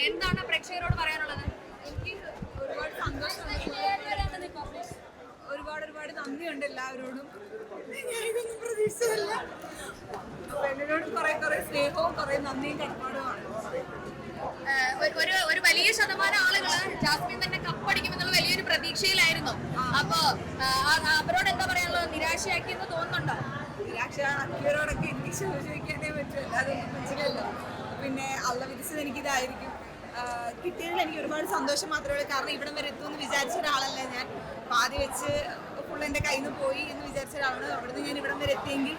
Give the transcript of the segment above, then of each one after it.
എന്താണ് പ്രേക്ഷകരോട് പറയാനുള്ളത്? എനിക്ക് ഒരുപാട് സന്തോഷമുണ്ട്, ഒരുപാട് നന്ദിയുണ്ട് എല്ലാവരോടും. ഞാനിതൊന്നും പ്രതീക്ഷിച്ചതല്ല. എന്നോട് കുറെ സ്നേഹവും കുറെ നന്ദിയും കടപ്പാടുമാണ്. ഒരു വലിയ ശതമാനം ആളുകൾ ജാസ്മിൻ തന്നെ കപ്പടിക്കുമെന്നുള്ള വലിയൊരു പ്രതീക്ഷയിലായിരുന്നു. അപ്പൊ അവരോട് എന്താ പറയാനുള്ളത്? നിരാശയാക്കിയെന്ന് തോന്നുന്നുണ്ടോ? നിരാശ അക്കിയരോടൊക്കെ എനിക്ക് ചോദിക്കാനേ പറ്റുമല്ലോ, അതൊന്നും പറ്റില്ലല്ലോ. പിന്നെ അള്ള വിധിച്ചത് എനിക്കിതായിരിക്കും. കിട്ടിയതിൽ എനിക്ക് ഒരുപാട് സന്തോഷം മാത്രമേ ഉള്ളൂ. കാരണം ഇവിടം വരെ എത്തുമെന്ന് വിചാരിച്ച ഒരാളല്ല ഞാൻ. പാതി വെച്ച് ഫുൾ എൻ്റെ കയ്യിൽ നിന്ന് പോയി എന്ന് വിചാരിച്ച ഒരാളാണ്. അവിടുന്ന് ഞാൻ ഇവിടം വരെ എത്തിയെങ്കിൽ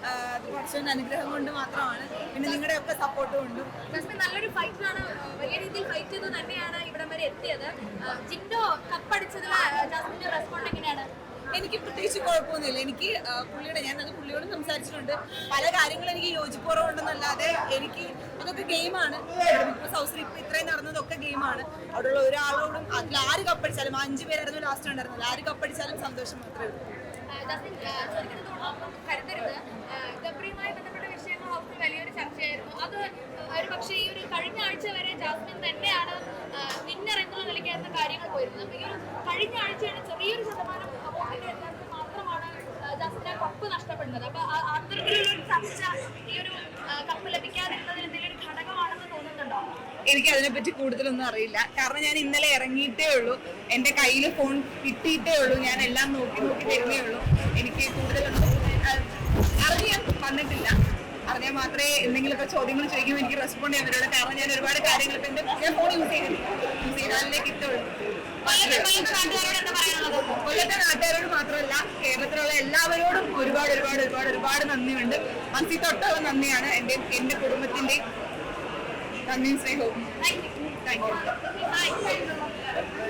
അത് കുറച്ചൊരു അനുഗ്രഹം കൊണ്ട് മാത്രമാണ്. പിന്നെ നിങ്ങളുടെ ഒക്കെ സപ്പോർട്ടും ഉണ്ട്. ജാസ്മിൻ നല്ലൊരു ഫൈറ്ററാണ്, വലിയ രീതിയിൽ ഫൈറ്റ് ചെയ്ത് തന്നെയാണ് ഇവിടം വരെ എത്തിയത്. ജിൻഡോ കപ്പടിച്ചതിൽ ജാസ്മിന്റെ റെസ്പോണ്ട് എങ്ങനെയാണ്? എനിക്ക് പ്രത്യേകിച്ച് കുഴപ്പമൊന്നുമില്ല. എനിക്ക് ഞാനത് പുള്ളിയോടും സംസാരിച്ചിട്ടുണ്ട്. പല കാര്യങ്ങളും എനിക്ക് യോജിപ്പുറവുണ്ടെന്നല്ലാതെ എനിക്ക് അതൊക്കെ ഗെയിമാണ്. ബിഗ് ഹൗസിൽ ഇപ്പൊ ഇത്രയും നടന്നതൊക്കെ ഗെയിമാണ്. അവിടെയുള്ള ഒരാളോടും അതിൽ ആര് കപ്പടിച്ചാലും 5 പേരായിരുന്നു ലാസ്റ്റ് ഉണ്ടായിരുന്നത്, ആര് കപ്പടിച്ചാലും സന്തോഷം മാത്രമേ ഉള്ളൂ. കരുതരുത്, ഗബ്രിയുമായി ബന്ധപ്പെട്ട വിഷയങ്ങൾ ഹൗസിൽ വലിയൊരു ചർച്ചയായിരുന്നു. അത് ഒരു പക്ഷേ ഈ ഒരു കഴിഞ്ഞ ആഴ്ച വരെ ജാസ്മിൻ തന്നെയാണ് വിന്നർ എന്നുള്ള നിലയ്ക്കായിരുന്ന കാര്യങ്ങൾ പോയിരുന്നത്. അപ്പൊ ഈ ഒരു കഴിഞ്ഞ ആഴ്ചയാണ് ചെറിയൊരു ശതമാനം വോട്ടിന്റെ വ്യത്യാസത്തിൽ മാത്രമാണ് ജാസ്മിന് കപ്പ് നഷ്ടപ്പെടുന്നത്. അപ്പൊ അത്തരത്തിലുള്ള ചർച്ച ഈ ഒരു കപ്പ് ലഭിക്കാതിരുന്നതിൽ എന്തെങ്കിലും ഒരു ഘടകമാണെന്ന് തോന്നുന്നുണ്ടോ? എനിക്ക് അതിനെപ്പറ്റി കൂടുതലൊന്നും അറിയില്ല. കാരണം ഞാൻ ഇന്നലെ ഇറങ്ങിയിട്ടേ ഉള്ളൂ, എന്റെ കയ്യിൽ ഫോൺ കിട്ടിയിട്ടേ ഉള്ളൂ, ഞാൻ എല്ലാം നോക്കി തരുന്നേ ഉള്ളൂ. എനിക്ക് കൂടുതലൊന്നും അറിയാൻ വന്നിട്ടില്ല. അറിഞ്ഞാൽ മാത്രമേ എന്തെങ്കിലുമൊക്കെ ചോദ്യങ്ങൾ ചോദിക്കുമ്പോൾ എനിക്ക് റെസ്പോണ്ട് ചെയ്യാൻ പറ്റുള്ളൂ. കാരണം ഞാൻ ഒരുപാട് കാര്യങ്ങൾ ഞാൻ ഫോൺ യൂസ് ചെയ്താലേ കിട്ടുള്ളൂ. കൊല്ലത്തെ നാട്ടുകാരോട് മാത്രമല്ല, കേരളത്തിലുള്ള എല്ലാവരോടും ഒരുപാട് നന്ദിയുണ്ട്. മനസ്സിൽ തൊട്ടുള്ള നന്ദിയാണ്. എന്റെ കുടുംബത്തിന്റെ നന്ദിയും സ്നേഹവും. Thank you.